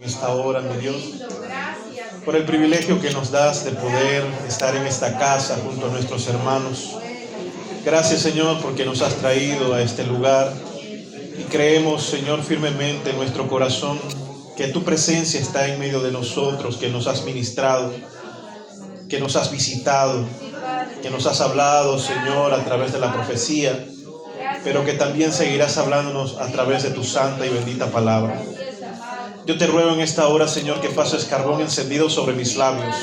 En esta hora, mi Dios, por el privilegio que nos das de poder estar en esta casa junto a nuestros hermanos. Gracias, Señor, porque nos has traído a este lugar y creemos, Señor, firmemente en nuestro corazón que tu presencia está en medio de nosotros, que nos has ministrado, que nos has visitado, que nos has hablado, Señor, a través de la profecía, pero que también seguirás hablándonos a través de tu santa y bendita palabra. Yo te ruego en esta hora, Señor, que pases carbón encendido sobre mis labios.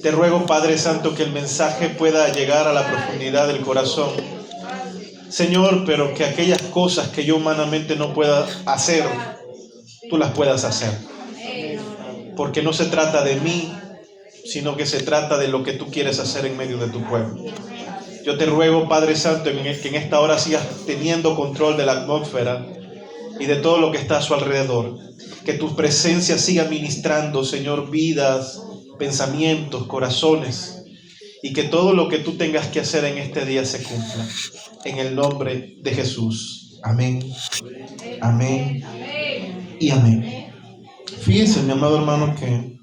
Te ruego, Padre Santo, que el mensaje pueda llegar a la profundidad del corazón. Señor, pero que aquellas cosas que yo humanamente no pueda hacer, tú las puedas hacer. Porque no se trata de mí, sino que se trata de lo que tú quieres hacer en medio de tu pueblo. Yo te ruego, Padre Santo, que en esta hora sigas teniendo control de la atmósfera y de todo lo que está a su alrededor. Que tu presencia siga ministrando, Señor, vidas, pensamientos, corazones, y que todo lo que tú tengas que hacer en este día se cumpla. En el nombre de Jesús. Amén. Amén. Y amén. Fíjense, mi amado hermano, que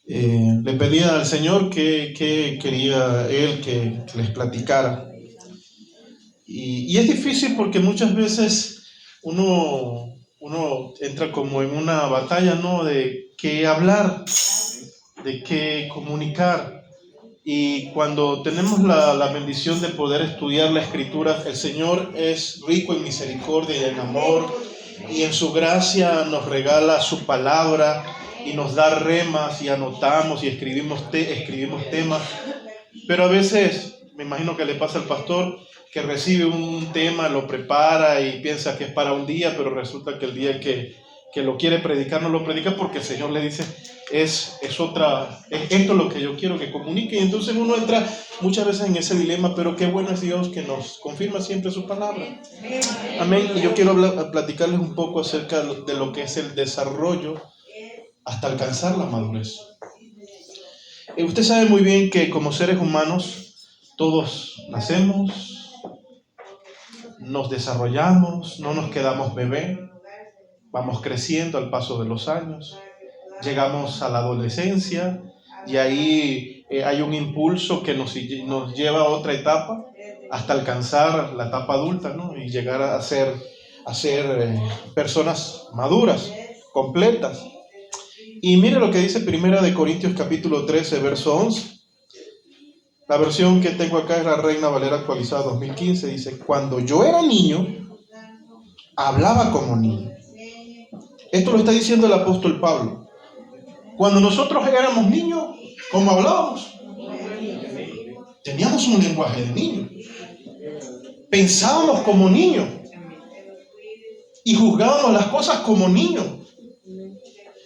le pedía al Señor que quería Él que les platicara. Y es difícil porque muchas veces uno entra como en una batalla, ¿no? De qué hablar, de qué comunicar. Y cuando tenemos la bendición de poder estudiar la Escritura, el Señor es rico en misericordia y en amor, y en su gracia nos regala su palabra y nos da remas y anotamos y escribimos temas. Pero a veces, me imagino que le pasa al pastor, que recibe un tema, lo prepara y piensa que es para un día, pero resulta que el día que lo quiere predicar no lo predica porque el Señor le dice, es esto lo que yo quiero que comunique. Y entonces uno entra muchas veces en ese dilema, pero qué bueno es Dios que nos confirma siempre su palabra. Amén. Y yo quiero platicarles un poco acerca de lo que es el desarrollo hasta alcanzar la madurez. Usted sabe muy bien que como seres humanos todos nacemos, nos desarrollamos, no nos quedamos bebé, vamos creciendo al paso de los años, llegamos a la adolescencia y ahí hay un impulso que nos lleva a otra etapa hasta alcanzar la etapa adulta, ¿no? Y llegar a ser personas maduras, completas. Y mire lo que dice 1 Corintios capítulo 13, verso 11. La versión que tengo acá es la Reina Valera actualizada 2015. Dice, cuando yo era niño, hablaba como niño. Esto lo está diciendo el apóstol Pablo. Cuando nosotros éramos niños, ¿cómo hablábamos? Teníamos un lenguaje de niño. Pensábamos como niños. Y juzgábamos las cosas como niños.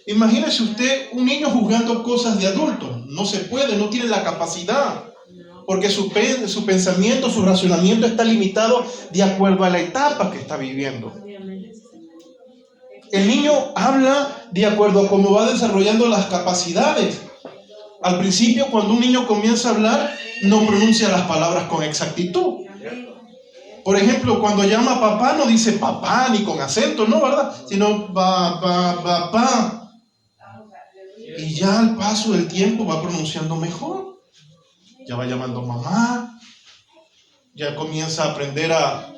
Imagínese usted un niño juzgando cosas de adulto. No se puede, no tiene la capacidad. Porque su pensamiento, su razonamiento está limitado de acuerdo a la etapa que está viviendo. El niño habla de acuerdo a cómo va desarrollando las capacidades. Al principio, cuando un niño comienza a hablar, no pronuncia las palabras con exactitud. Por ejemplo, cuando llama a papá, no dice papá ni con acento, ¿no? ¿Verdad? Sino papá. Y ya al paso del tiempo va pronunciando mejor. Ya va llamando mamá, ya comienza a aprender a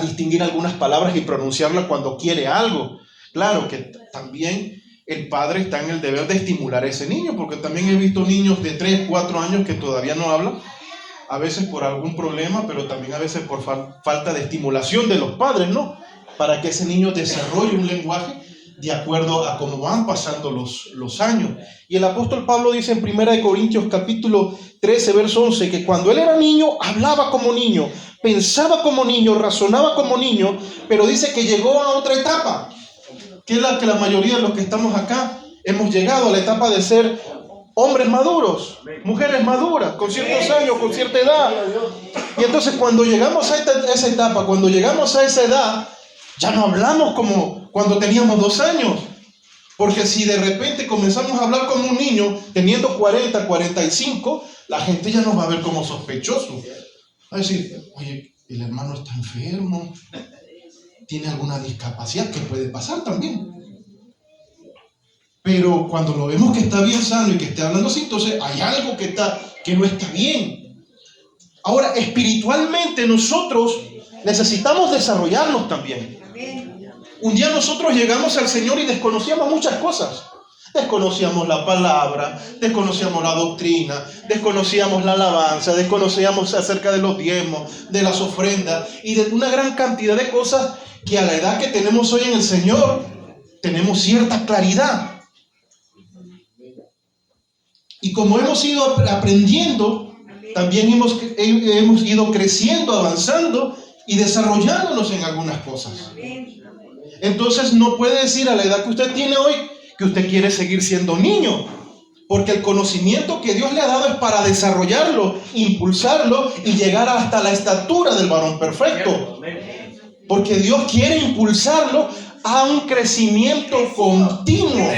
distinguir algunas palabras y pronunciarlas cuando quiere algo. Claro que también el padre está en el deber de estimular a ese niño, porque también he visto niños de 3, 4 años que todavía no hablan, a veces por algún problema, pero también a veces por falta de estimulación de los padres, ¿no? Para que ese niño desarrolle un lenguaje de acuerdo a cómo van pasando los años. Y el apóstol Pablo dice en 1 Corintios capítulo 13, verso 11, que cuando él era niño, hablaba como niño, pensaba como niño, razonaba como niño, pero dice que llegó a otra etapa, que es la que la mayoría de los que estamos acá hemos llegado, a la etapa de ser hombres maduros, mujeres maduras, con ciertos años, con cierta edad. Y entonces cuando llegamos a esa etapa, cuando llegamos a esa edad, ya no hablamos como cuando teníamos 2 años. Porque si de repente comenzamos a hablar como un niño, teniendo 40, 45, la gente ya nos va a ver como sospechoso. Va a decir, oye, el hermano está enfermo, tiene alguna discapacidad, que puede pasar también. Pero cuando lo vemos que está bien sano y que está hablando así, entonces hay algo que no está bien. Ahora, espiritualmente nosotros necesitamos desarrollarnos también. Un día nosotros llegamos al Señor y desconocíamos muchas cosas. Desconocíamos la palabra, desconocíamos la doctrina, desconocíamos la alabanza, desconocíamos acerca de los diezmos, de las ofrendas y de una gran cantidad de cosas que a la edad que tenemos hoy en el Señor tenemos cierta claridad. Y como hemos ido aprendiendo, también hemos ido creciendo, avanzando y desarrollándonos en algunas cosas. Entonces no puede decir a la edad que usted tiene hoy que usted quiere seguir siendo niño, porque el conocimiento que Dios le ha dado es para desarrollarlo, impulsarlo y llegar hasta la estatura del varón perfecto. Porque Dios quiere impulsarlo a un crecimiento continuo.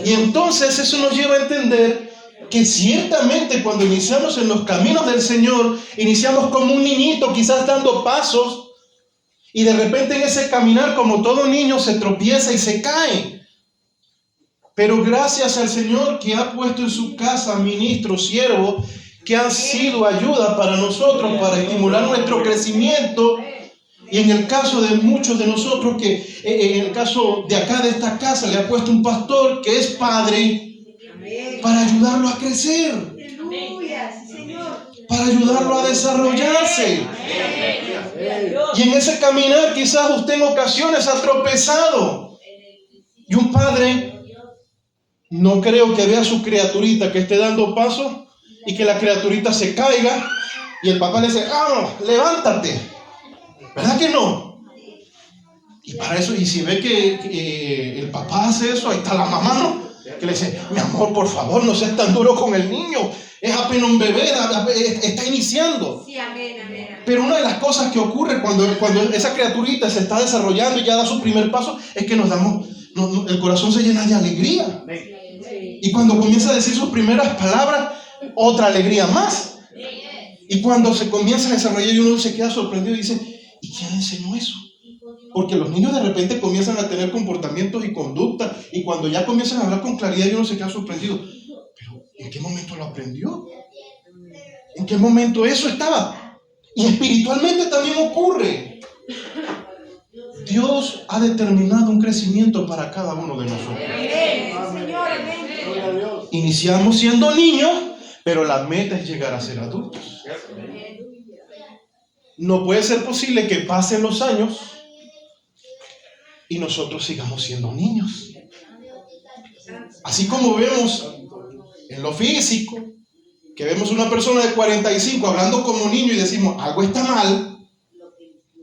Y entonces eso nos lleva a entender que ciertamente cuando iniciamos en los caminos del Señor, iniciamos como un niñito, quizás dando pasos, y de repente en ese caminar, como todo niño, se tropieza y se cae. Pero gracias al Señor que ha puesto en su casa ministros, siervos, que han sido ayuda para nosotros, para estimular nuestro crecimiento. Y en el caso de muchos de nosotros, que en el caso de acá, de esta casa, le ha puesto un pastor que es padre, para ayudarlo a crecer, para ayudarlo a desarrollarse. Y en ese caminar quizás usted en ocasiones ha tropezado. Y un padre no creo que vea a su criaturita que esté dando pasos y que la criaturita se caiga y el papá le dice, ¡vamos, levántate! ¿Verdad que no? Y para eso, y si ve que el papá hace eso, ahí está la mamá, ¿no? Que le dice, mi amor, por favor, no seas tan duro con el niño. Es apenas un bebé, está iniciando. Sí, amén, amén. Pero una de las cosas que ocurre cuando esa criaturita se está desarrollando y ya da su primer paso, es que el corazón se llena de alegría. Y cuando comienza a decir sus primeras palabras, otra alegría más. Y cuando se comienza a desarrollar y uno se queda sorprendido y dice, ¿y quién enseñó eso? Porque los niños de repente comienzan a tener comportamientos y conducta, y cuando ya comienzan a hablar con claridad y uno se queda sorprendido. Pero ¿en qué momento lo aprendió? ¿En qué momento eso estaba? Y espiritualmente también ocurre. Dios ha determinado un crecimiento para cada uno de nosotros. Iniciamos siendo niños, pero la meta es llegar a ser adultos. No puede ser posible que pasen los años y nosotros sigamos siendo niños. Así como vemos en lo físico, que vemos una persona de 45 hablando como niño y decimos, algo está mal.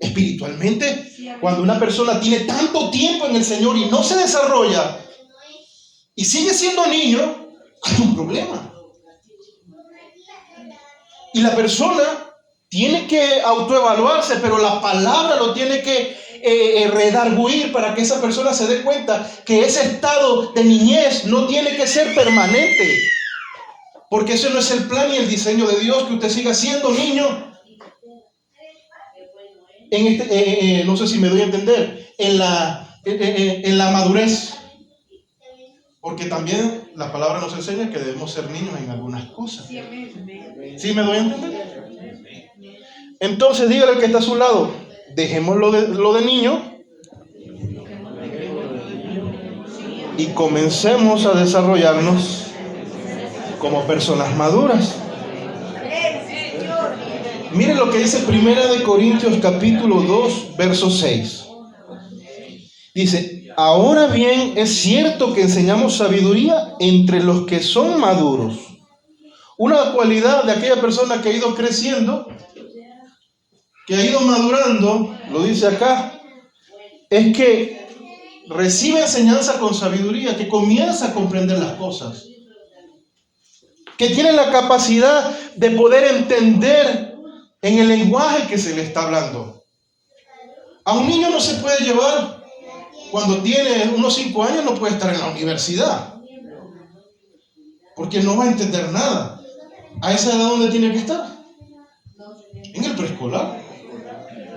Espiritualmente, cuando una persona tiene tanto tiempo en el Señor y no se desarrolla y sigue siendo niño, hay un problema. Y la persona tiene que autoevaluarse, pero la palabra lo tiene que redarguir para que esa persona se dé cuenta que ese estado de niñez no tiene que ser permanente. Porque ese no es el plan y el diseño de Dios, que usted siga siendo niño. No sé si me doy a entender, en la madurez. Porque también la palabra nos enseña que debemos ser niños en algunas cosas. ¿Sí me doy a entender? Entonces dígale al que está a su lado, dejemos lo de niño y comencemos a desarrollarnos como personas maduras. Miren lo que dice 1 Corintios capítulo 2, verso 6. Dice, ahora bien, es cierto que enseñamos sabiduría entre los que son maduros. Una cualidad de aquella persona que ha ido creciendo, que ha ido madurando, lo dice acá, es que recibe enseñanza con sabiduría, que comienza a comprender las cosas, que tiene la capacidad de poder entender en el lenguaje que se le está hablando. A un niño no se puede llevar, cuando tiene unos 5 años no puede estar en la universidad, porque no va a entender nada. ¿A esa edad dónde tiene que estar? En el preescolar,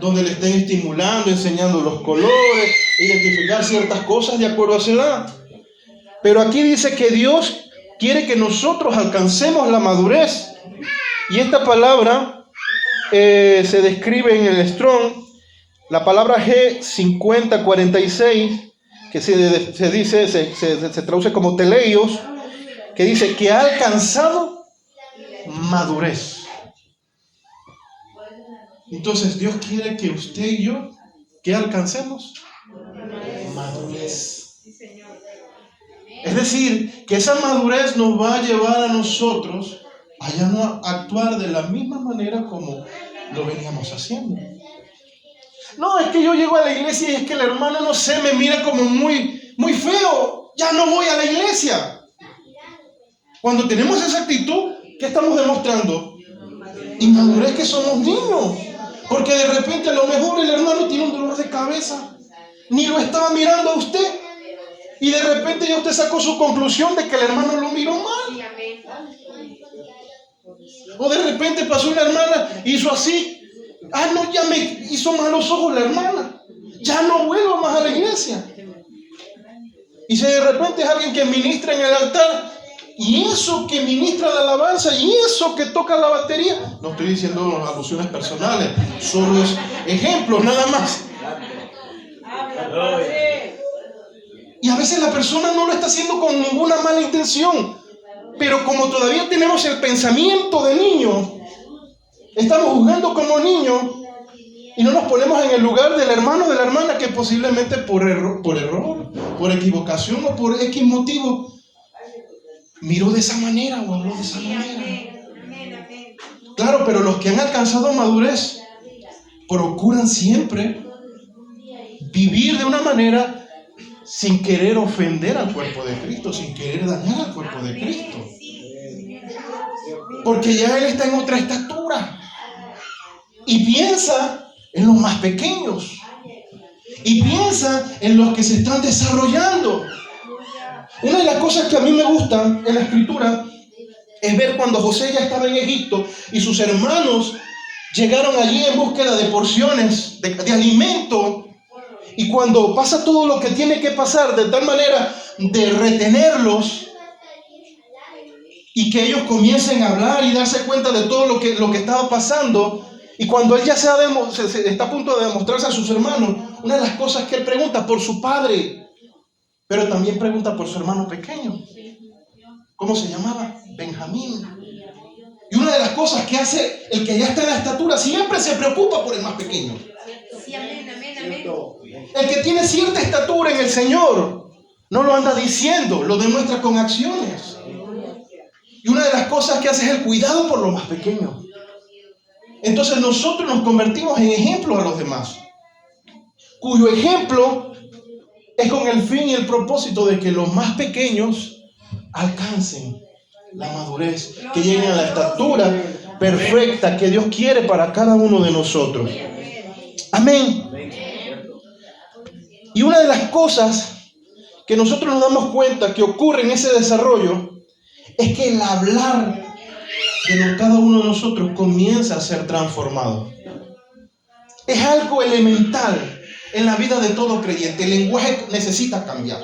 donde le estén estimulando, enseñando los colores, identificar ciertas cosas de acuerdo a su edad. Pero aquí dice que Dios quiere que nosotros alcancemos la madurez. Y esta palabra se describe en el Strong, la palabra G5046, que se traduce como teleios, que dice que ha alcanzado madurez. Entonces Dios quiere que usted y yo, ¿qué alcancemos? Madurez. Es decir, que esa madurez nos va a llevar a nosotros a ya no actuar de la misma manera como lo veníamos haciendo. No, es que yo llego a la iglesia y es que el hermano, no sé, me mira como muy feo. Ya no voy a la iglesia. Cuando tenemos esa actitud, ¿qué estamos demostrando? Inmadurez, que somos niños. Porque de repente a lo mejor el hermano tiene un dolor de cabeza. Ni lo estaba mirando a usted. Y de repente ya usted sacó su conclusión de que el hermano lo miró mal. O de repente pasó una hermana, hizo así. Ah, no, ya me hizo malos ojos la hermana. Ya no vuelvo más a la iglesia. Y si de repente es alguien que ministra en el altar, y eso que ministra la alabanza, y eso que toca la batería, no estoy diciendo alusiones personales, solo es ejemplos nada más. Y a veces la persona no lo está haciendo con ninguna mala intención, pero como todavía tenemos el pensamiento de niño, estamos juzgando como niños y no nos ponemos en el lugar del hermano o de la hermana que posiblemente por error, por equivocación o por X motivo miró de esa manera o habló de esa manera. Claro, pero los que han alcanzado madurez procuran siempre vivir de una manera sin querer ofender al cuerpo de Cristo, sin querer dañar al cuerpo de Cristo. Porque ya Él está en otra estatura. Y piensa en los más pequeños. Y piensa en los que se están desarrollando. Una de las cosas que a mí me gustan en la Escritura es ver cuando José ya estaba en Egipto y sus hermanos llegaron allí en búsqueda de porciones de alimento. Y cuando pasa todo lo que tiene que pasar de tal manera de retenerlos y que ellos comiencen a hablar y darse cuenta de todo lo que estaba pasando, y cuando él ya está a punto de demostrarse a sus hermanos, una de las cosas que él pregunta por su padre, pero también pregunta por su hermano pequeño. ¿Cómo se llamaba? Benjamín. Y una de las cosas que hace el que ya está en la estatura, siempre se preocupa por el más pequeño. El que tiene cierta estatura en el Señor no lo anda diciendo, lo demuestra con acciones. Y una de las cosas que hace es el cuidado por lo más pequeño. Entonces nosotros nos convertimos en ejemplo a los demás, cuyo ejemplo es con el fin y el propósito de que los más pequeños alcancen la madurez, que lleguen a la estatura perfecta que Dios quiere para cada uno de nosotros. Amén. Y una de las cosas que nosotros nos damos cuenta que ocurre en ese desarrollo es que el hablar de cada uno de nosotros comienza a ser transformado. Es algo elemental en la vida de todo creyente. El lenguaje necesita cambiar,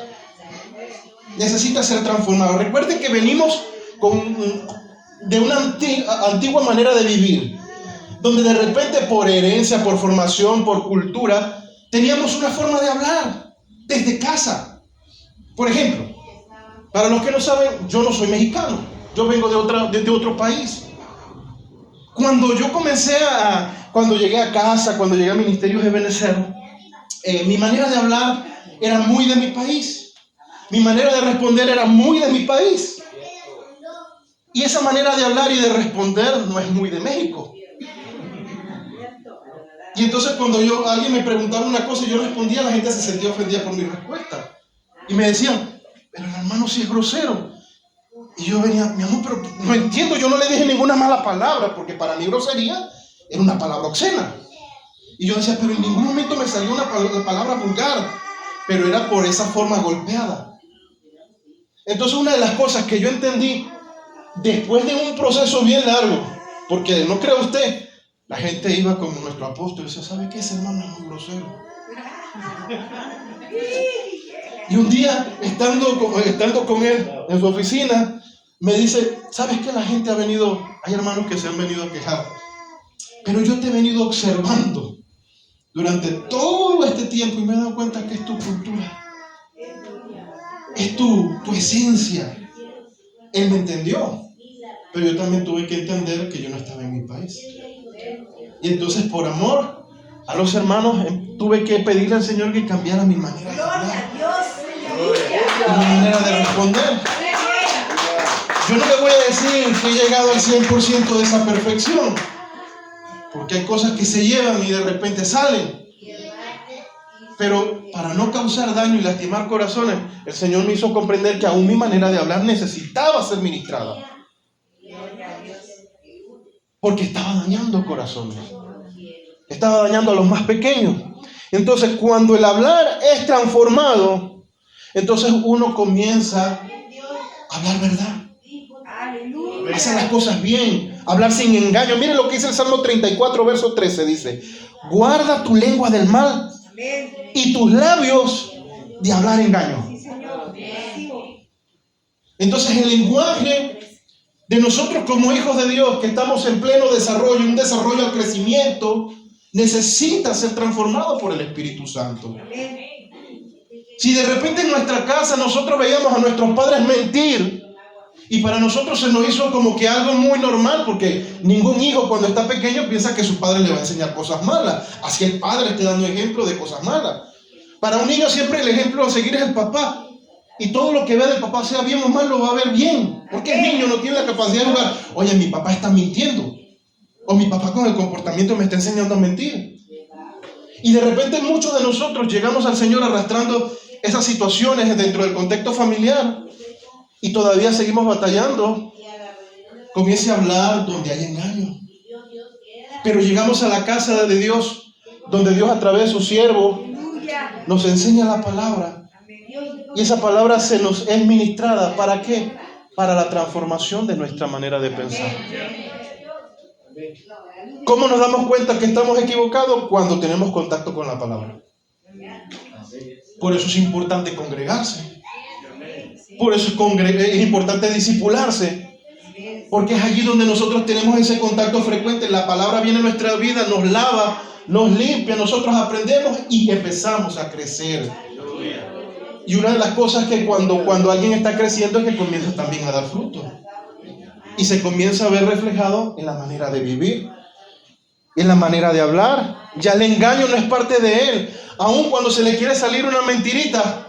necesita ser transformado. Recuerden que venimos de una antigua manera de vivir, donde de repente por herencia, por formación, por cultura, teníamos una forma de hablar desde casa. Por ejemplo, para los que no saben, yo no soy mexicano, yo vengo de otro país. Cuando llegué a casa, cuando llegué al ministerio de Ebenezer, mi manera de hablar era muy de mi país. Mi manera de responder era muy de mi país. Y esa manera de hablar y de responder no es muy de México. Y entonces cuando alguien me preguntaba una cosa y yo respondía, la gente se sentía ofendida por mi respuesta. Y me decían, pero el hermano sí es grosero. Y yo venía, mi amor, pero no entiendo, yo no le dije ninguna mala palabra, porque para mí grosería era una palabra obscena. Y yo decía, pero en ningún momento me salió una palabra vulgar, pero era por esa forma golpeada. Entonces una de las cosas que yo entendí, después de un proceso bien largo, porque no crea usted, la gente iba como nuestro apóstol y decía, ¿sabe qué? Ese hermano es muy grosero. Y un día, estando con él en su oficina, me dice, ¿sabes qué? La gente ha venido, hay hermanos que se han venido a quejar, pero yo te he venido observando durante todo este tiempo y me he dado cuenta que es tu cultura, es tu esencia. Él me entendió, pero yo también tuve que entender que yo no estaba en mi país. Y entonces, por amor a los hermanos, tuve que pedirle al Señor que cambiara mi manera de hablar, mi manera de responder. Yo no le voy a decir que he llegado al 100% de esa perfección, porque hay cosas que se llevan y de repente salen. Pero para no causar daño y lastimar corazones, el Señor me hizo comprender que aún mi manera de hablar necesitaba ser ministrada, porque estaba dañando corazones, estaba dañando a los más pequeños. Entonces, cuando el hablar es transformado, entonces uno comienza a hablar verdad, hacer las cosas bien, hablar sin engaño. Miren lo que dice el Salmo 34, verso 13, dice: guarda tu lengua del mal y tus labios de hablar engaño. Entonces, el lenguaje de nosotros como hijos de Dios, que estamos en pleno desarrollo, un desarrollo al crecimiento, necesita ser transformado por el Espíritu Santo. Si de repente en nuestra casa nosotros veíamos a nuestros padres mentir, y para nosotros se nos hizo como que algo muy normal, porque ningún hijo cuando está pequeño piensa que su padre le va a enseñar cosas malas, así el padre esté dando ejemplo de cosas malas. Para un niño siempre el ejemplo a seguir es el papá, y todo lo que vea del papá, sea bien o mal, lo va a ver bien, porque el niño no tiene la capacidad de jugar. Oye, mi papá está mintiendo, o mi papá con el comportamiento me está enseñando a mentir. Y de repente muchos de nosotros llegamos al Señor arrastrando esas situaciones dentro del contexto familiar, y todavía seguimos batallando con ese hablar donde hay engaño. Pero llegamos a la casa de Dios, donde Dios a través de su siervo nos enseña la palabra. Y esa palabra se nos es ministrada. ¿Para qué? Para la transformación de nuestra manera de pensar. ¿Cómo nos damos cuenta que estamos equivocados? Cuando tenemos contacto con la palabra. Por eso es importante congregarse. Por eso es importante discipularse, porque es allí donde nosotros tenemos ese contacto frecuente. La palabra viene a nuestra vida, nos lava, nos limpia, nosotros aprendemos y empezamos a crecer. Y una de las cosas que cuando alguien está creciendo es que comienza también a dar fruto, y se comienza a ver reflejado en la manera de vivir, en la manera de hablar. Ya el engaño no es parte de él. Aun cuando se le quiere salir una mentirita,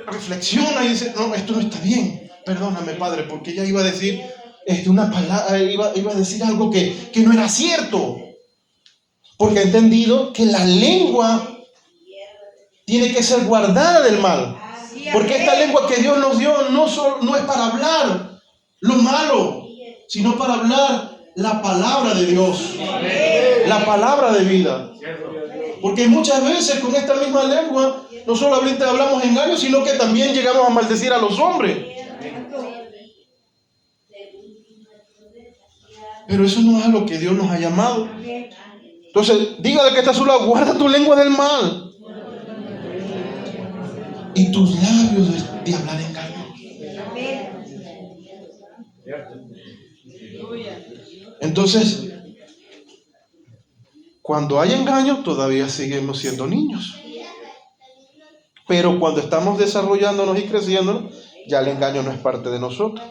reflexiona y dice: no, esto no está bien, perdóname, Padre, porque ella iba a decir una palabra, iba a decir algo que no era cierto, porque ha entendido que la lengua tiene que ser guardada del mal, porque esta lengua que Dios nos dio no es para hablar lo malo, sino para hablar la palabra de Dios, la palabra de vida. Porque muchas veces con esta misma lengua no solamente hablamos engaños, sino que también llegamos a maldecir a los hombres. Pero eso no es a lo que Dios nos ha llamado. Entonces, dígale que está a su lado: guarda tu lengua del mal y tus labios de hablar engaño. Entonces, cuando hay engaño, todavía seguimos siendo niños. Pero cuando estamos desarrollándonos y creciendo, ya el engaño no es parte de nosotros.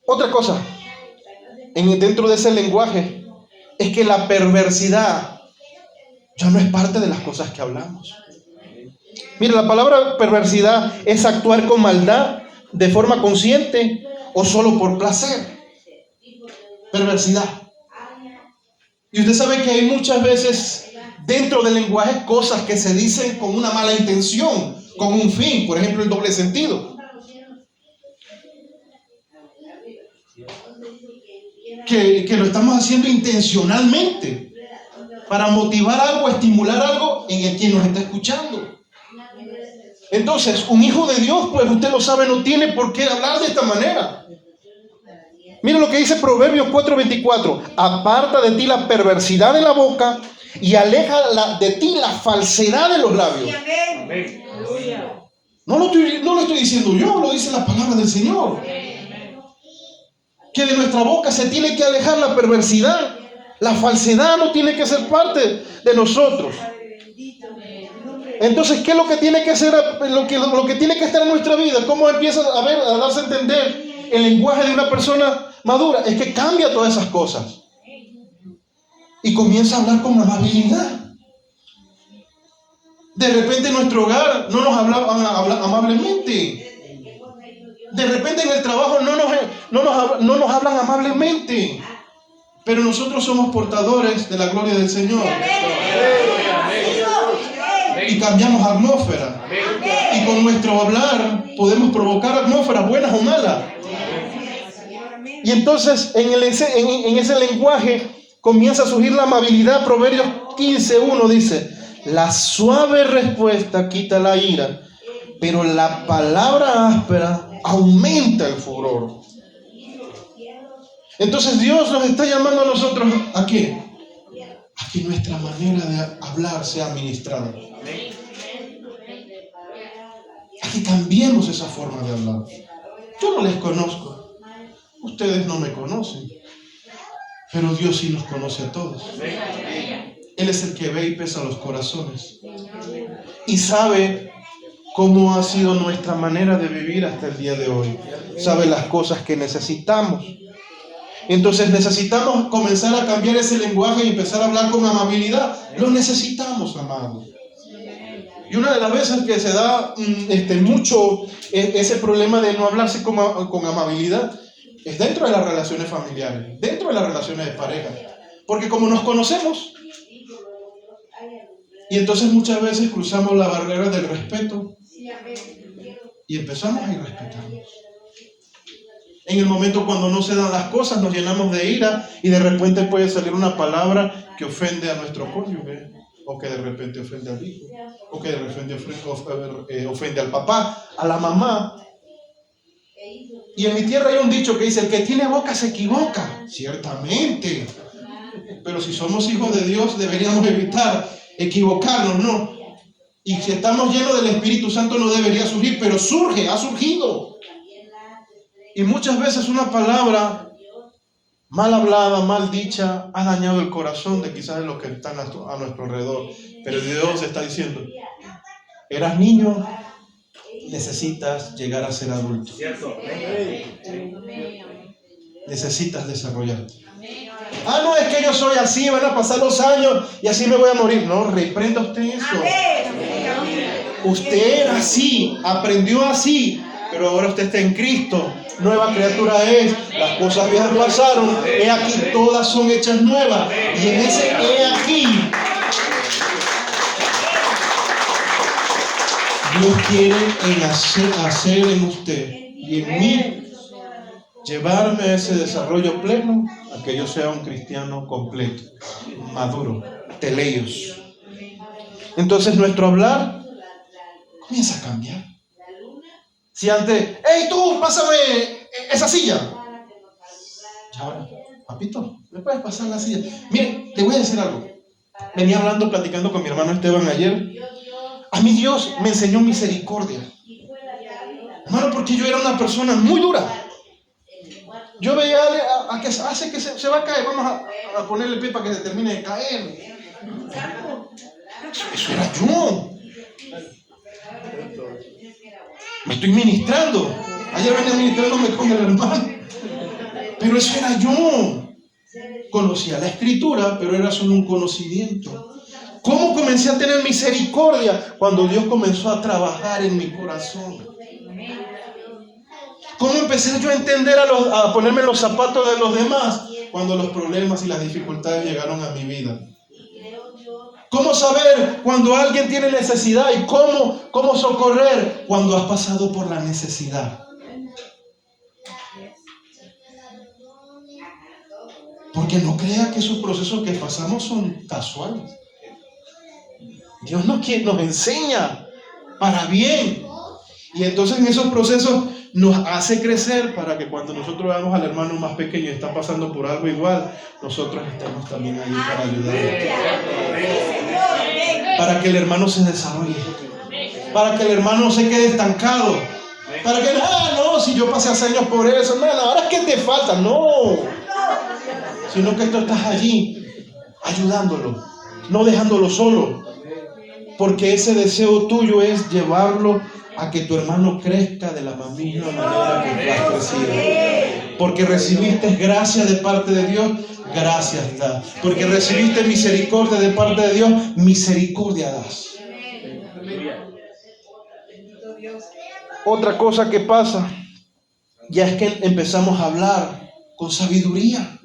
Otra cosa, dentro de ese lenguaje, es que la perversidad ya no es parte de las cosas que hablamos. Mira, la palabra perversidad es actuar con maldad de forma consciente o solo por placer. Perversidad. Y usted sabe que hay muchas veces dentro del lenguaje cosas que se dicen con una mala intención, con un fin. Por ejemplo, el doble sentido. Que lo estamos haciendo intencionalmente para motivar algo, estimular algo en el quien nos está escuchando. Entonces, un hijo de Dios, pues usted lo sabe, no tiene por qué hablar de esta manera. Mira lo que dice Proverbios 4:24: aparta de ti la perversidad de la boca y aleja de ti la falsedad de los labios. Amén. No lo estoy diciendo yo, lo dice la palabra del Señor. Que de nuestra boca se tiene que alejar la perversidad. La falsedad no tiene que ser parte de nosotros. Entonces, ¿qué es lo que tiene que ser, lo que tiene que estar en nuestra vida? ¿Cómo empieza a darse a entender el lenguaje de una persona madura? Es que cambia todas esas cosas y comienza a hablar con amabilidad. De repente en nuestro hogar no nos hablaban amablemente. De repente en el trabajo no nos hablan amablemente. Pero nosotros somos portadores de la gloria del Señor. Y cambiamos atmósfera. Y con nuestro hablar podemos provocar atmósferas buenas o malas. Y entonces en ese lenguaje comienza a surgir la amabilidad. Proverbios 15:1 dice: la suave respuesta quita la ira, pero la palabra áspera aumenta el furor. Entonces Dios nos está llamando a nosotros ¿a qué? A que nuestra manera de hablar sea administrada. A que cambiemos esa forma de hablar. Yo no les conozco, ustedes no me conocen, pero Dios sí nos conoce a todos. Él es el que ve y pesa los corazones y sabe cómo ha sido nuestra manera de vivir hasta el día de hoy. Sabe las cosas que necesitamos. Entonces necesitamos comenzar a cambiar ese lenguaje y empezar a hablar con amabilidad. Lo necesitamos, amados. Y una de las veces que se da mucho ese problema de no hablarse con amabilidad es dentro de las relaciones familiares, dentro de las relaciones de pareja. Porque como nos conocemos, y entonces muchas veces cruzamos la barrera del respeto y empezamos a irrespetarnos. En el momento cuando no se dan las cosas, nos llenamos de ira y de repente puede salir una palabra que ofende a nuestro cónyuge, o que de repente ofende al hijo, o que de repente ofende al papá, a la mamá. Y en mi tierra hay un dicho que dice: el que tiene boca se equivoca. Ciertamente. Pero si somos hijos de Dios, deberíamos evitar equivocarnos, ¿no? Y si estamos llenos del Espíritu Santo no debería surgir, pero surge, ha surgido. Y muchas veces una palabra mal hablada, mal dicha, ha dañado el corazón de quizás de los que están a nuestro alrededor. Pero Dios está diciendo: eras niño, necesitas llegar a ser adulto. Necesitas desarrollarte. Ah, no, es que yo soy así, van a pasar los años y así me voy a morir. No, reprenda usted eso. Usted era así, aprendió así, pero ahora usted está en Cristo. Nueva criatura es, las cosas viejas pasaron, he aquí todas son hechas nuevas. Y en ese he aquí, Dios quiere hacer en usted y en mí, llevarme a ese desarrollo pleno, a que yo sea un cristiano completo, maduro, teleios. Entonces nuestro hablar comienza a cambiar. Si antes, hey tú, pásame esa silla. Y ahora, papito, ¿me puedes pasar la silla? Mire, te voy a decir algo. Venía platicando con mi hermano Esteban ayer. A mí Dios me enseñó misericordia. Hermano, porque yo era una persona muy dura. Yo veía a que hace que se va a caer. Vamos a ponerle pie para que se termine de caer. Eso era yo. Me estoy ministrando. Ayer venía ministrándome con el hermano. Pero eso era yo. Conocía la escritura, pero era solo un conocimiento. ¿Cómo comencé a tener misericordia? Cuando Dios comenzó a trabajar en mi corazón. ¿Cómo empecé yo a entender, a ponerme en los zapatos de los demás? Cuando los problemas y las dificultades llegaron a mi vida. ¿Cómo saber cuando alguien tiene necesidad y cómo socorrer cuando has pasado por la necesidad? Porque no crea que esos procesos que pasamos son casuales. Dios nos enseña para bien. Y entonces en esos procesos nos hace crecer para que cuando nosotros veamos al hermano más pequeño y está pasando por algo igual, nosotros estemos también ahí para ayudarle. Para que el hermano se desarrolle. Para que el hermano no se quede estancado. Para que, no, si yo pasé hace años por eso, ahora es que te falta. No. Sino que tú estás allí ayudándolo, no dejándolo solo. Porque ese deseo tuyo es llevarlo a que tu hermano crezca de la misma manera que tú has crecido. Porque recibiste gracia de parte de Dios, gracias da. Porque recibiste misericordia de parte de Dios, misericordia das. Otra cosa que pasa ya es que empezamos a hablar con sabiduría.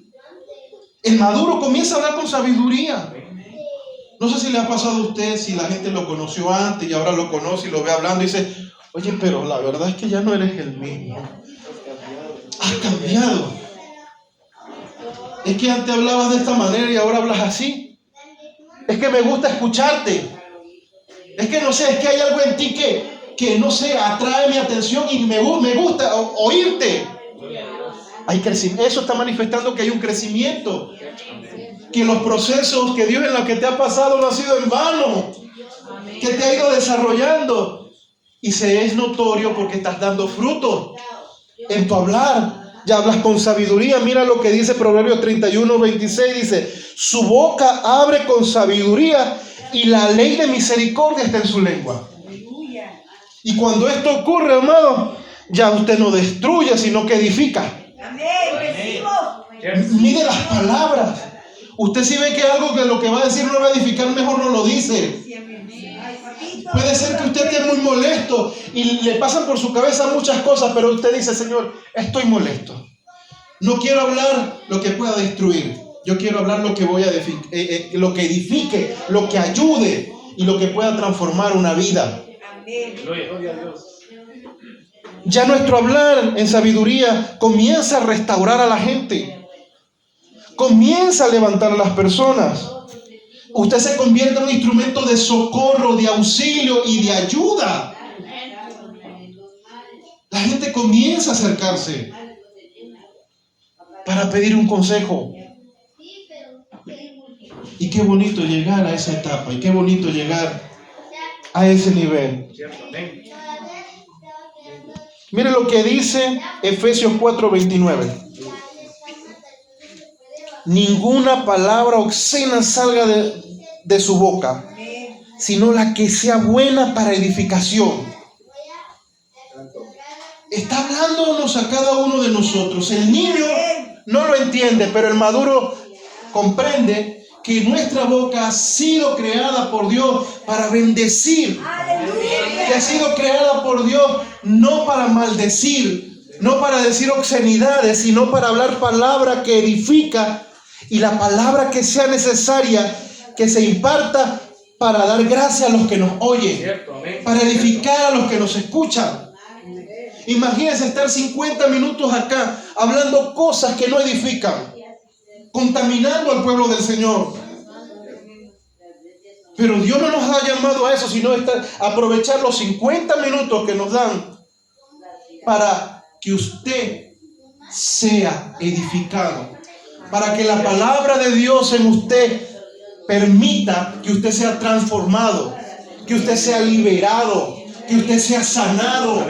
El maduro comienza a hablar con sabiduría. No sé si le ha pasado a usted, si la gente lo conoció antes y ahora lo conoce y lo ve hablando y dice, oye, pero la verdad es que ya no eres el mismo. Has cambiado. Es que antes hablabas de esta manera y ahora hablas así. Es que me gusta escucharte. Es que no sé, es que hay algo en ti que no sé, atrae mi atención y me gusta oírte. Hay crecimiento. Eso está manifestando que hay un crecimiento. Que los procesos que Dios en los que te ha pasado no ha sido en vano. Que te ha ido desarrollando. Y se es notorio porque estás dando fruto en tu hablar. Ya hablas con sabiduría. Mira lo que dice Proverbios 31:26. Dice, su boca abre con sabiduría y la ley de misericordia está en su lengua. Y cuando esto ocurre, amado, ya usted no destruye, sino que edifica. Mide las palabras. Usted si ve que algo que lo que va a decir no va a edificar, mejor no lo dice. Puede ser que usted esté muy molesto y le pasan por su cabeza muchas cosas, pero usted dice, Señor, estoy molesto. No quiero hablar lo que pueda destruir. Yo quiero hablar lo que lo que edifique, lo que ayude y lo que pueda transformar una vida. Ya nuestro hablar en sabiduría comienza a restaurar a la gente. Comienza a levantar a las personas. Usted se convierte en un instrumento de socorro, de auxilio y de ayuda. La gente comienza a acercarse para pedir un consejo. Y qué bonito llegar a esa etapa. Y qué bonito llegar a ese nivel. Mire lo que dice Efesios 4:29. Ninguna palabra obscena salga de su boca, sino la que sea buena para edificación. Está hablándonos a cada uno de nosotros. El niño no lo entiende, pero el maduro comprende que nuestra boca ha sido creada por Dios para bendecir. Que ha sido creada por Dios no para maldecir, no para decir obscenidades, sino para hablar palabra que edifica. Y la palabra que sea necesaria que se imparta para dar gracia a los que nos oyen, para edificar a los que nos escuchan. Imagínense estar 50 minutos acá hablando cosas que no edifican, contaminando al pueblo del Señor. Pero Dios no nos ha llamado a eso, sino a aprovechar los 50 minutos que nos dan para que usted sea edificado. Para que la palabra de Dios en usted permita que usted sea transformado, que usted sea liberado, que usted sea sanado.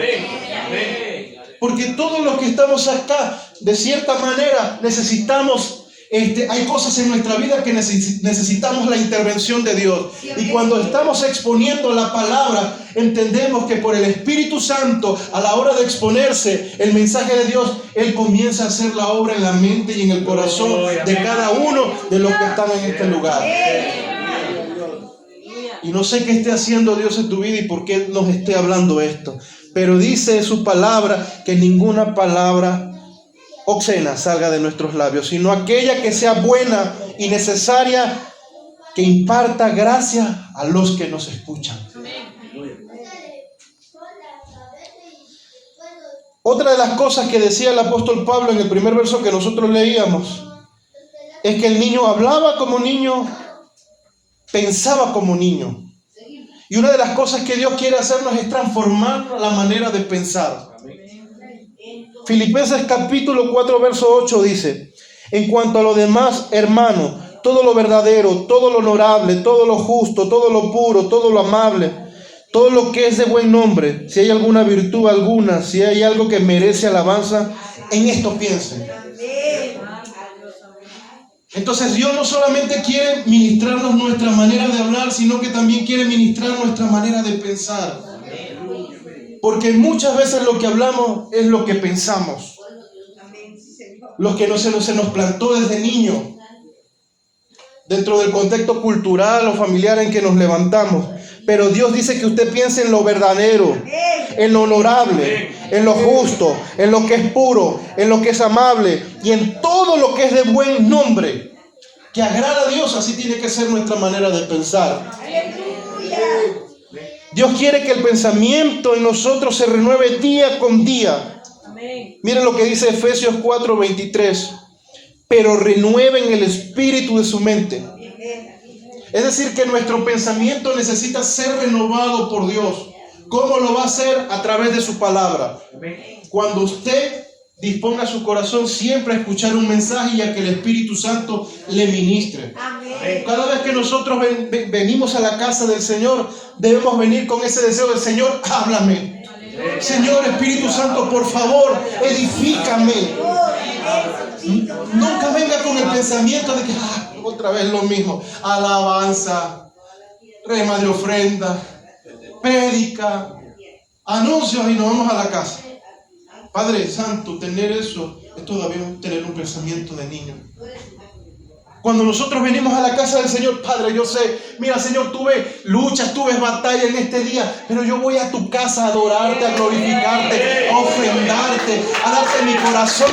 Porque todos los que estamos acá, de cierta manera, necesitamos, hay cosas en nuestra vida que necesitamos la intervención de Dios. Y cuando estamos exponiendo la palabra, entendemos que por el Espíritu Santo, a la hora de exponerse el mensaje de Dios, Él comienza a hacer la obra en la mente y en el corazón de cada uno de los que están en este lugar. Y no sé qué esté haciendo Dios en tu vida y por qué nos esté hablando esto. Pero dice su palabra que ninguna palabra obscena salga de nuestros labios, sino aquella que sea buena y necesaria, que imparta gracia a los que nos escuchan. Otra de las cosas que decía el apóstol Pablo en el primer verso que nosotros leíamos es que el niño hablaba como niño, pensaba como niño. Y una de las cosas que Dios quiere hacernos es transformar la manera de pensar. Filipenses capítulo 4, verso 8 dice: en cuanto a lo demás, hermano, todo lo verdadero, todo lo honorable, todo lo justo, todo lo puro, todo lo amable, todo lo que es de buen nombre, si hay alguna virtud alguna, si hay algo que merece alabanza, en esto piensen. Entonces Dios no solamente quiere ministrarnos nuestra manera de hablar, sino que también quiere ministrar nuestra manera de pensar. Porque muchas veces lo que hablamos es lo que pensamos. Lo que se nos plantó desde niño. Dentro del contexto cultural o familiar en que nos levantamos. Pero Dios dice que usted piense en lo verdadero, en lo honorable, en lo justo, en lo que es puro, en lo que es amable y en todo lo que es de buen nombre, que agrada a Dios. Así tiene que ser nuestra manera de pensar. Dios quiere que el pensamiento en nosotros se renueve día con día. Miren lo que dice Efesios 4:23. Pero renueven el espíritu de su mente. Es decir, que nuestro pensamiento necesita ser renovado por Dios. ¿Cómo lo va a hacer? A través de su palabra. Cuando usted disponga su corazón siempre a escuchar un mensaje y a que el Espíritu Santo le ministre. Cada vez que nosotros venimos a la casa del Señor, debemos venir con ese deseo del Señor: háblame. Señor Espíritu Santo, por favor, edifícame. Nunca venga con el pensamiento de que otra vez lo mismo. Alabanza, rema de ofrenda, prédica, anuncios y nos vamos a la casa. Padre Santo, tener eso es todavía tener un pensamiento de niño. Cuando nosotros venimos a la casa del Señor: Padre, yo sé, mira Señor, tuve luchas, tuve batalla en este día, pero yo voy a tu casa a adorarte, a glorificarte, a ofrendarte, a darte mi corazón,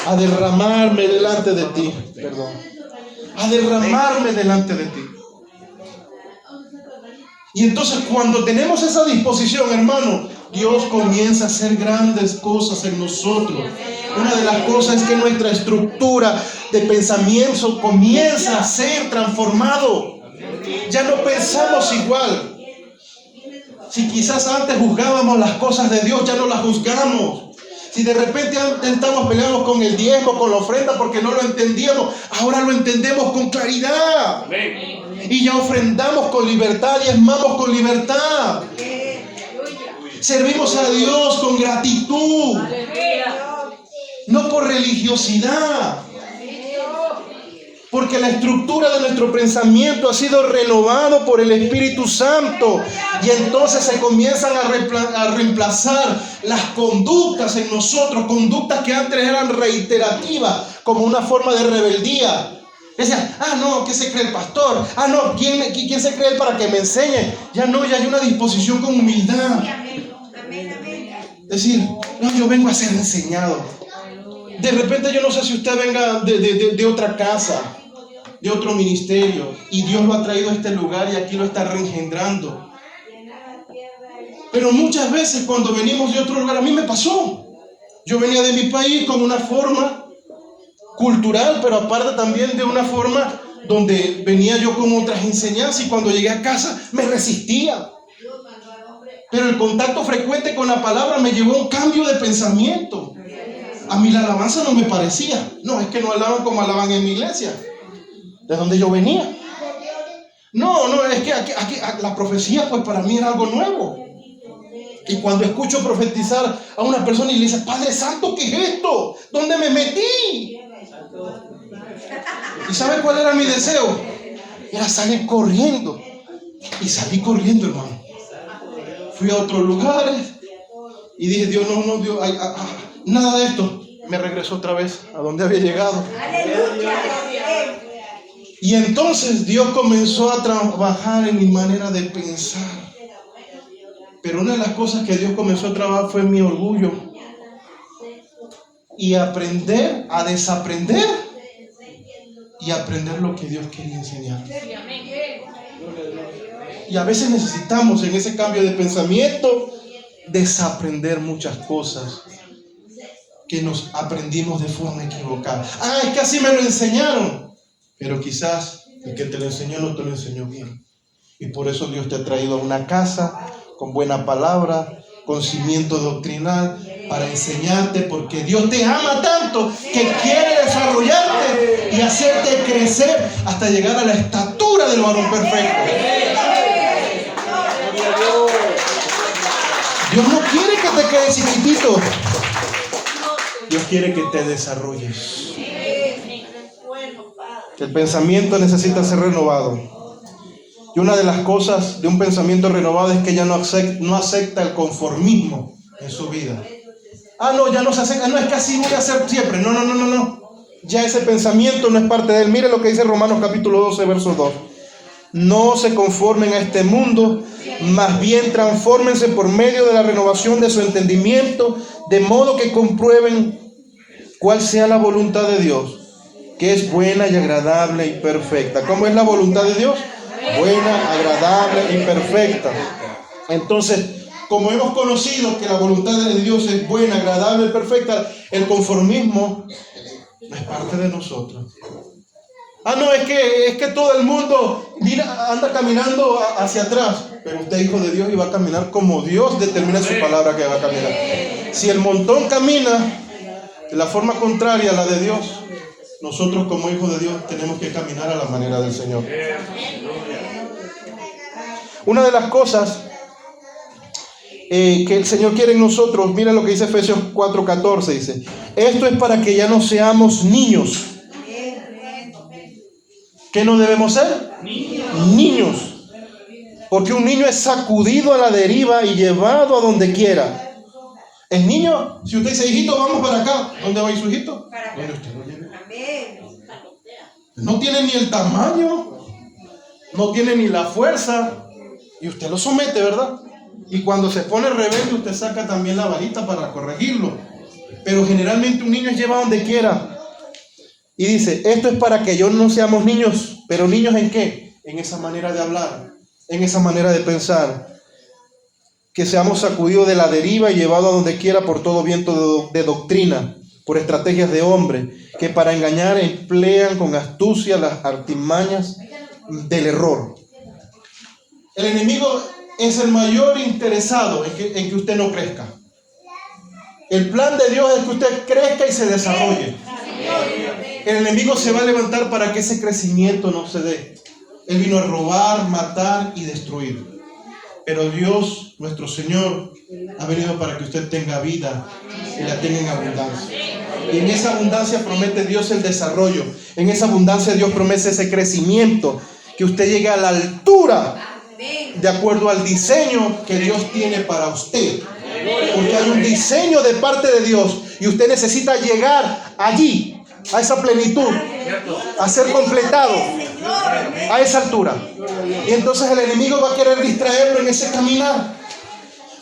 a derramarme delante de ti, a derramarme delante de ti. Y entonces cuando tenemos esa disposición, hermano, Dios comienza a hacer grandes cosas en nosotros. Una de las cosas es que nuestra estructura de pensamiento comienza a ser transformado. Ya no pensamos igual. Si quizás antes juzgábamos las cosas de Dios, ya no las juzgamos. Si de repente antes estamos peleando con el diezmo, con la ofrenda porque no lo entendíamos, ahora lo entendemos con claridad. Y ya ofrendamos con libertad, diezmamos con libertad. Servimos a Dios con gratitud, no por religiosidad, porque la estructura de nuestro pensamiento ha sido renovado por el Espíritu Santo, y entonces se comienzan a reemplazar las conductas en nosotros, conductas que antes eran reiterativas, como una forma de rebeldía. Decían: no, ¿qué se cree el pastor? No, ¿quién se cree él para que me enseñe? Ya no, ya hay una disposición con humildad. Decir: no, yo vengo a ser enseñado. De repente yo no sé si usted venga de otra casa, de otro ministerio, y Dios lo ha traído a este lugar y aquí lo está reengendrando. Pero muchas veces cuando venimos de otro lugar, a mí me pasó. Yo venía de mi país con una forma cultural, pero aparte también de una forma donde venía yo con otras enseñanzas, y cuando llegué a casa me resistía. Pero el contacto frecuente con la palabra me llevó a un cambio de pensamiento. A mí la alabanza no me parecía. No, es que no alaban como alaban en mi iglesia, de donde yo venía. No, es que aquí la profecía pues para mí era algo nuevo. Y cuando escucho profetizar a una persona y le dice: Padre Santo, ¿qué es esto? ¿Dónde me metí? ¿Y sabe cuál era mi deseo? Era salir corriendo. Y salí corriendo, hermano. Fui a otros lugares y dije: Dios, no, Dios, nada de esto. Me regresó otra vez a donde había llegado. Y entonces Dios comenzó a trabajar en mi manera de pensar. Pero una de las cosas que Dios comenzó a trabajar fue mi orgullo. Y aprender a desaprender y aprender lo que Dios quería enseñar. Y a veces necesitamos en ese cambio de pensamiento desaprender muchas cosas que nos aprendimos de forma equivocada. Es que así me lo enseñaron. pero quizás el que te lo enseñó no te lo enseñó bien. Y por eso Dios te ha traído a una casa con buena palabra, con cimiento doctrinal, para enseñarte, porque Dios te ama tanto que quiere desarrollarte y hacerte crecer hasta llegar a la estatura del varón perfecto. Dios no quiere que te quedes chiquitito. Dios quiere que te desarrolles. El pensamiento necesita ser renovado. Y una de las cosas de un pensamiento renovado es que ya no acepta el conformismo en su vida. No, ya no se acepta. No, es que así voy a hacer siempre. No. Ya ese pensamiento no es parte de él. Mire lo que dice Romanos capítulo 12, verso 2. No se conformen a este mundo, más bien transfórmense por medio de la renovación de su entendimiento, de modo que comprueben cuál sea la voluntad de Dios, que es buena y agradable y perfecta. ¿Cómo es la voluntad de Dios? Buena, agradable y perfecta. Entonces, como hemos conocido que la voluntad de Dios es buena, agradable y perfecta, el conformismo no es parte de nosotros. No, es que todo el mundo anda caminando hacia atrás, pero usted es hijo de Dios y va a caminar como Dios determina en su palabra que va a caminar. Si el montón camina de la forma contraria a la de Dios, nosotros como hijos de Dios tenemos que caminar a la manera del Señor. Una de las cosas que el Señor quiere en nosotros, mira lo que dice Efesios 4:14, dice: esto es para que ya no seamos niños. ¿Qué no debemos ser? Niños. Porque un niño es sacudido a la deriva y llevado a donde quiera. El niño, si usted dice, hijito, vamos para acá, ¿dónde va a ir su hijito? Donde usted lo lleve. No tiene ni el tamaño, no tiene ni la fuerza, y usted lo somete, ¿verdad? Y cuando se pone rebelde, usted saca también la varita para corregirlo. Pero generalmente un niño es llevado donde quiera. Y dice, esto es para que yo no seamos niños. ¿Pero niños en qué? En esa manera de hablar, en esa manera de pensar. Que seamos sacudidos de la deriva y llevados a donde quiera por todo viento de doctrina, por estrategias de hombre, que para engañar emplean con astucia las artimañas del error. El enemigo es el mayor interesado en que usted no crezca. El plan de Dios es que usted crezca y se desarrolle. El enemigo se va a levantar para que ese crecimiento no se dé. Él vino a robar, matar y destruir. Pero Dios, nuestro Señor, ha venido para que usted tenga vida y la tenga en abundancia. Y en esa abundancia promete Dios el desarrollo. En esa abundancia Dios promete ese crecimiento, que usted llegue a la altura de acuerdo al diseño que Dios tiene para usted. Porque hay un diseño de parte de Dios y usted necesita llegar allí, a esa plenitud, a ser completado, a esa altura. Y entonces el enemigo va a querer distraerlo en ese caminar,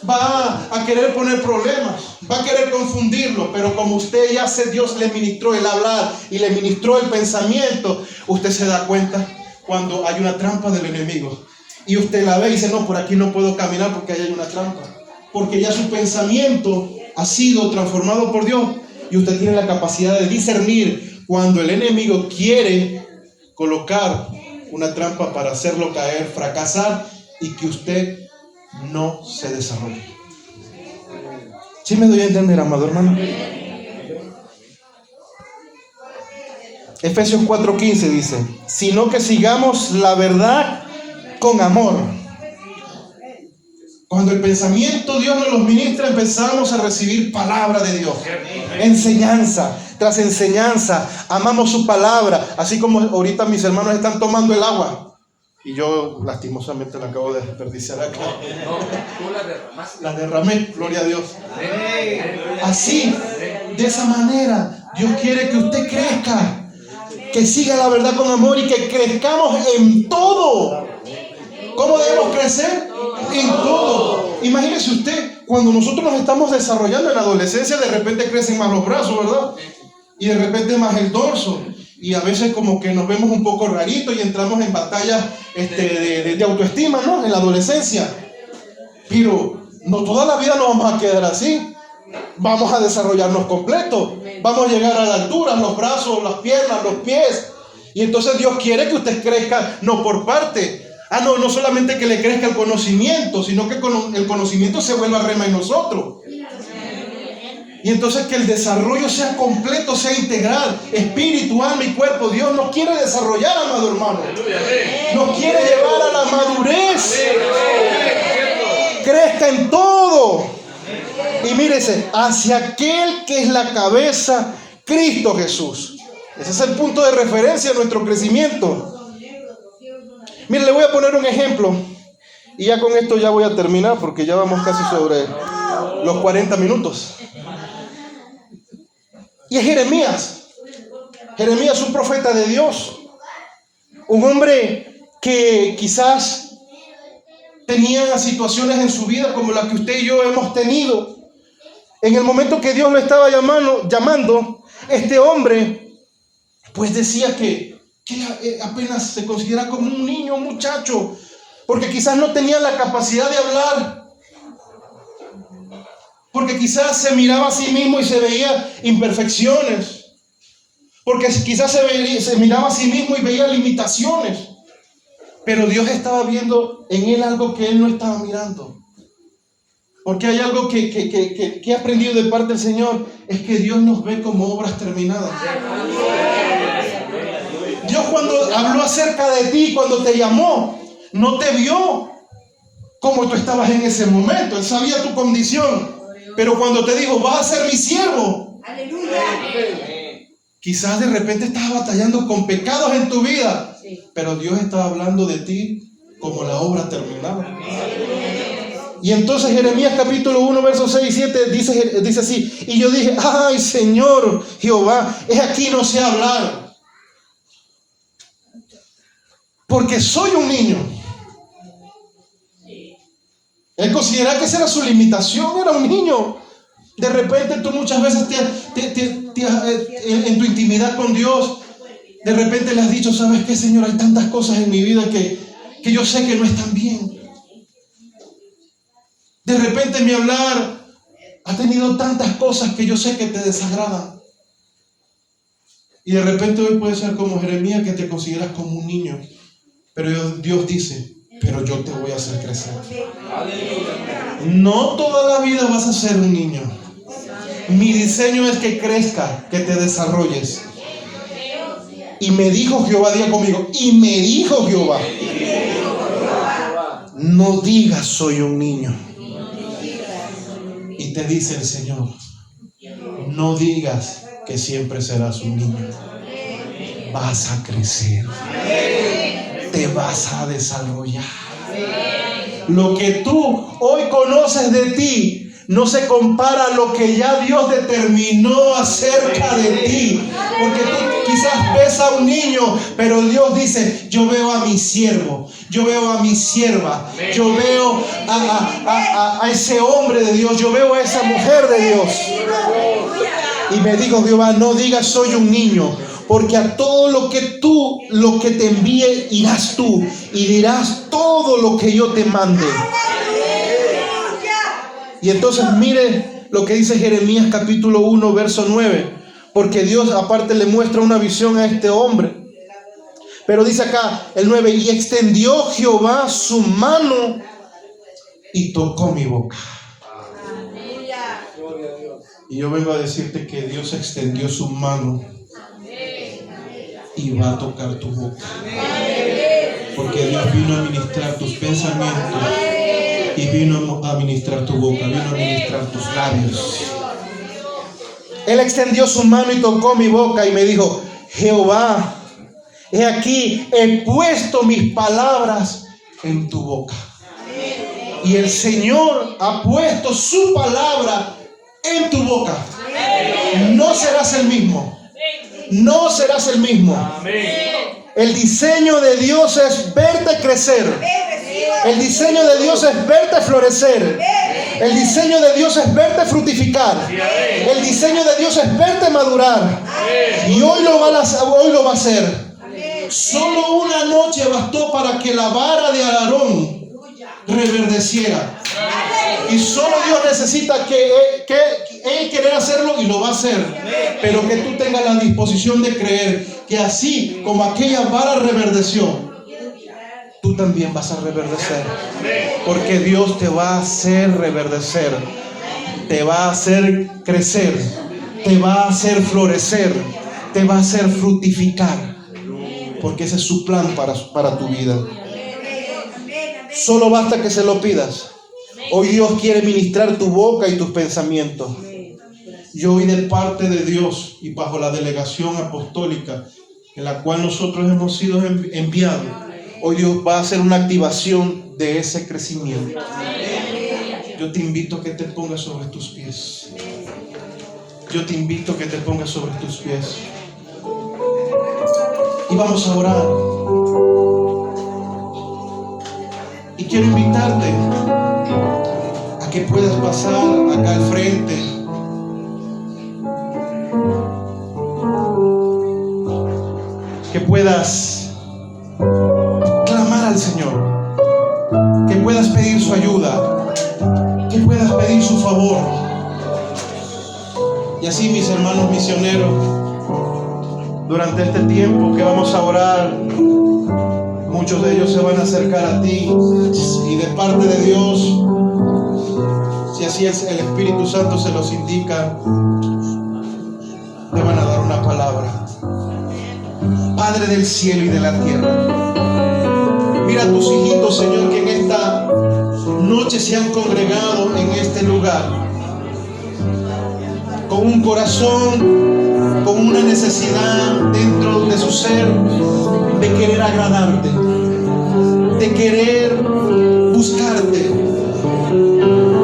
va a querer poner problemas, va a querer confundirlo. Pero como usted ya Dios le ministró el hablar y le ministró el pensamiento, usted se da cuenta cuando hay una trampa del enemigo y usted la ve y dice, no, por aquí no puedo caminar porque ahí hay una trampa. Porque ya su pensamiento ha sido transformado por Dios y usted tiene la capacidad de discernir cuando el enemigo quiere colocar una trampa para hacerlo caer, fracasar y que usted no se desarrolle. ¿Sí me doy a entender, amado hermano? Efesios 4:15 dice, sino que sigamos la verdad con amor. Cuando el pensamiento Dios nos los ministra, empezamos a recibir palabra de Dios. Enseñanza tras enseñanza. Amamos su palabra. Así como ahorita mis hermanos están tomando el agua. Y yo lastimosamente la acabo de desperdiciar acá. La derramé, gloria a Dios. Así, de esa manera, Dios quiere que usted crezca. Que siga la verdad con amor y que crezcamos en todo. ¿Cómo debemos crecer? En todo. Imagínese usted, cuando nosotros nos estamos desarrollando en la adolescencia, de repente crecen más los brazos, ¿verdad? Y de repente más el dorso. Y a veces como que nos vemos un poco raritos y entramos en batallas de autoestima, ¿no? En la adolescencia. Pero no toda la vida nos vamos a quedar así. Vamos a desarrollarnos completos. Vamos a llegar a la altura, los brazos, las piernas, los pies. Y entonces Dios quiere que usted crezca, no por parte. No solamente que le crezca el conocimiento, sino que el conocimiento se vuelva rema en nosotros. Y entonces que el desarrollo sea completo, sea integral, espíritu, alma y cuerpo. Dios nos quiere desarrollar, amado hermano. Nos quiere llevar a la madurez. Crezca en todo. Y mírese, hacia aquel que es la cabeza, Cristo Jesús. Ese es el punto de referencia a nuestro crecimiento. Mire, le voy a poner un ejemplo. Y ya con esto ya voy a terminar, porque ya vamos casi sobre los 40 minutos. Y es Jeremías. Jeremías, un profeta de Dios. Un hombre que quizás tenía situaciones en su vida como la que usted y yo hemos tenido. En el momento que Dios lo estaba llamando, este hombre pues decía que apenas se considera como un niño, un muchacho, porque quizás no tenía la capacidad de hablar, porque quizás se miraba a sí mismo y se veía imperfecciones, porque quizás se miraba a sí mismo y veía limitaciones, pero Dios estaba viendo en él algo que él no estaba mirando. Porque hay algo que he aprendido de parte del Señor, es que Dios nos ve como obras terminadas. Dios, cuando habló acerca de ti, cuando te llamó, no te vio como tú estabas en ese momento. Él sabía tu condición, pero cuando te dijo, vas a ser mi siervo, quizás de repente estás batallando con pecados en tu vida, pero Dios estaba hablando de ti como la obra terminada. Y entonces Jeremías capítulo 1 versos 6 y 7 dice así: y yo dije, ay Señor Jehová, es aquí no sé hablar, porque soy un niño. Él consideraba que esa era su limitación, era un niño. De repente tú muchas veces en tu intimidad con Dios, de repente le has dicho, ¿sabes qué, Señor? Hay tantas cosas en mi vida que yo sé que no están bien. De repente mi hablar ha tenido tantas cosas que yo sé que te desagradan. Y de repente hoy puede ser como Jeremías, que te consideras como un niño. Pero Dios dice, pero yo te voy a hacer crecer. No toda la vida vas a ser un niño. Mi diseño es que crezca, que te desarrolles. Y me dijo Jehová, diga conmigo, y me dijo Jehová, no digas soy un niño. Y te dice el Señor, no digas que siempre serás un niño. Vas a crecer. Te vas a desarrollar. Lo que tú hoy conoces de ti no se compara a lo que ya Dios determinó acerca de ti. Porque tú quizás ves a un niño, pero Dios dice, yo veo a mi siervo, yo veo a mi sierva, yo veo a ese hombre de Dios, yo veo a esa mujer de Dios. Y me dijo Jehová, no digas soy un niño, porque a todo lo que te envíe irás tú y dirás todo lo que yo te mande. Y entonces mire lo que dice Jeremías capítulo 1 verso 9, porque Dios aparte le muestra una visión a este hombre. Pero dice acá el 9, y extendió Jehová su mano y tocó mi boca. Y yo vengo a decirte que Dios extendió su mano y va a tocar tu boca. Porque Dios vino a ministrar tus pensamientos y vino a ministrar tu boca, vino a ministrar tus labios. Él extendió su mano y tocó mi boca y me dijo, Jehová, he aquí, he puesto mis palabras en tu boca. Y el Señor ha puesto su palabra en tu boca. No serás el mismo. No serás el mismo. El diseño de Dios es verte crecer. El diseño de Dios es verte florecer. El diseño de Dios es verte fructificar. El diseño de Dios es verte madurar. Y hoy lo va a hacer. Solo una noche bastó para que la vara de Aarón reverdeciera. Y solo Dios necesita que Él quiera hacerlo y lo va a hacer. Pero que tú tengas la disposición de creer que así como aquella vara reverdeció, tú también vas a reverdecer. Porque Dios te va a hacer reverdecer, te va a hacer crecer, te va a hacer florecer, te va a hacer fructificar. Porque ese es su plan para tu vida. Solo basta que se lo pidas. Hoy Dios quiere ministrar tu boca y tus pensamientos. Y hoy, de parte de Dios y bajo la delegación apostólica en la cual nosotros hemos sido enviados, hoy Dios va a hacer una activación de ese crecimiento. Yo te invito a que te pongas sobre tus pies. Yo te invito a que te pongas sobre tus pies. Y vamos a orar. Y quiero invitarte a que puedas pasar acá al frente. Que puedas clamar al Señor. Que puedas pedir su ayuda. Que puedas pedir su favor. Y así, mis hermanos misioneros, durante este tiempo que vamos a orar, muchos de ellos se van a acercar a ti y de parte de Dios, si así es el Espíritu Santo se los indica, te van a dar una palabra. Padre del cielo y de la tierra, mira a tus hijitos, Señor, que en esta noche se han congregado en este lugar con un corazón, con una necesidad dentro de su ser de querer agradarte, de querer buscarte.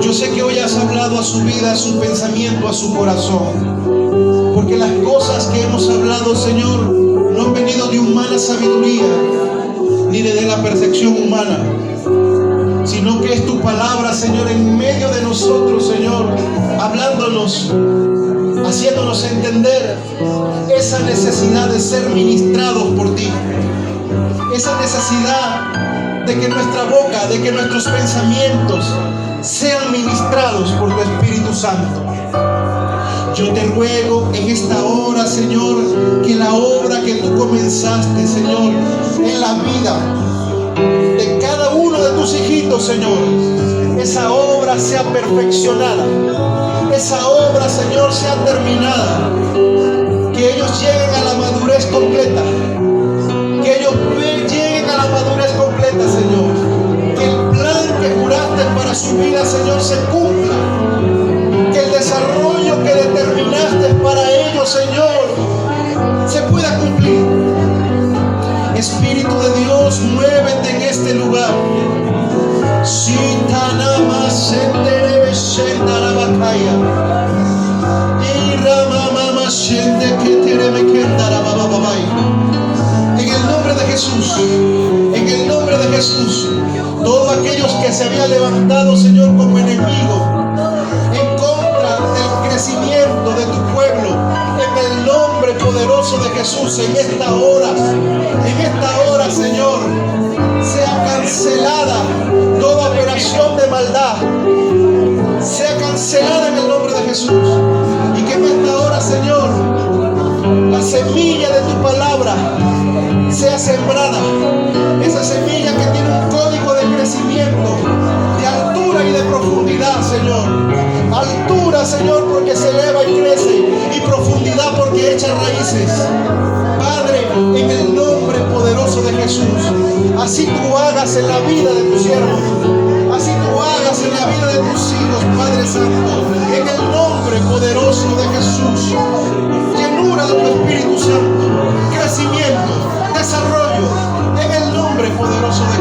Yo sé que hoy has hablado a su vida, a su pensamiento, a su corazón, porque las cosas que hemos hablado, Señor, no han venido de humana sabiduría ni de la perfección humana, sino que es tu palabra, Señor, en medio de nosotros, Señor, hablándonos, haciéndonos entender esa necesidad de ser ministrados por ti, esa necesidad de que nuestra boca, de que nuestros pensamientos sean ministrados por tu Espíritu Santo. Yo te ruego en esta hora, Señor, que la obra que tú comenzaste, Señor, en la vida de cada uno de tus hijitos, Señor, esa obra sea perfeccionada, esa obra, Señor, sea terminada, que ellos lleguen a la madurez completa, que ellos lleguen a la madurez completa, Señor, que el plan que juraste para su vida, Señor, se cumpla, que el desarrollo que determinaste para ellos, Señor, se pueda cumplir. Espíritu de Dios, muévete en este lugar. En el nombre de Jesús, en el nombre de Jesús, todos aquellos que se habían levantado, Señor, como enemigo en contra del crecimiento de tu pueblo, en el nombre poderoso de Jesús, en esta hora, Señor, sea cancelada toda operación de maldad, sea cancelada en el nombre de Jesús, y que en esta hora, Señor, la semilla de tu palabra sea sembrada, esa semilla que tiene un código de crecimiento, de altura y de profundidad, Señor. Altura, Señor, porque se eleva y crece, y profundidad porque echa raíces. Padre, en el nombre poderoso de Jesús, así tú hagas en la vida de tus siervos, así tú hagas en la vida de tus hijos, Padre Santo, en el nombre poderoso de Jesús. Llenura de tu Espíritu Santo, crecimiento, desarrollo, en el nombre poderoso de